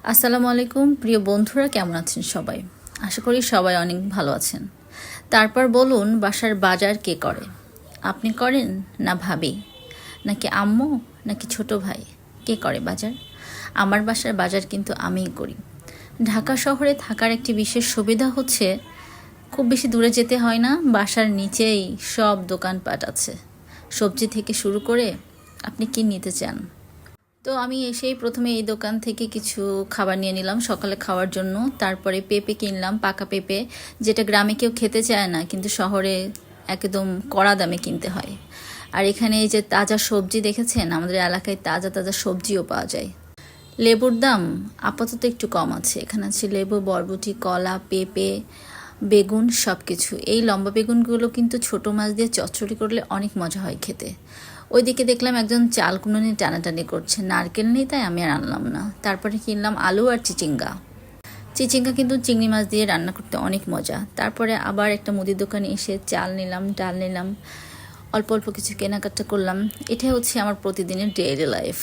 আসসালামু আলাইকুম প্রিয় বন্ধুরা, কেমন আছেন সবাই? আশা করি সবাই অনেক ভালো আছেন। তারপর বলুন, বাসার বাজার কে করে? আপনি করেন, না ভাবি, নাকি আম্মু, নাকি ছোট ভাই? কে করে বাজার? আমার বাসার বাজার কিন্তু আমিই করি। ঢাকা শহরে থাকার একটি বিশেষ সুবিধা হচ্ছে খুব বেশি দূরে যেতে হয় না, বাসার নিচেই সব দোকানপাট আছে। সবজি থেকে শুরু করে আপনি কি নিতে চান। তো আমি এসেই প্রথমে এই দোকান থেকে কিছু খাবার নিয়ে নিলাম সকালে খাওয়ার জন্য। তারপরে পেঁপে কিনলাম, পাকা পেঁপে, যেটা গ্রামে কেউ খেতে চায় না কিন্তু শহরে একদম কড়া দামে কিনতে হয়। আর এখানে এই যে তাজা সবজি দেখেছেন, আমাদের এলাকায় তাজা তাজা সবজিও পাওয়া যায়। লেবুর দাম আপাতত একটু কম আছে। এখানে আছে লেবু, বরবটি, কলা, পেঁপে, বেগুন, সব কিছু। এই লম্বা বেগুনগুলো কিন্তু ছোট মাছ দিয়ে চচ্চড়ি করলে অনেক মজা হয় খেতে। ওইদিকে দেখলাম একজন চাল কুমড়ো নিয়ে টানাটানি করছে, নারকেল নেই তাই আমি আর আনলাম না। তারপরে কিনলাম আলু আর চিচিঙ্গা। চিচিঙ্গা কিন্তু চিংড়ি মাছ দিয়ে রান্না করতে অনেক মজা। তারপরে আবার একটা মুদির দোকানে এসে চাল নিলাম, ডাল নিলাম, অল্প অল্প কিছু কেনাকাটা করলাম। এটাই হচ্ছে আমার প্রতিদিনের ডেইলি লাইফ।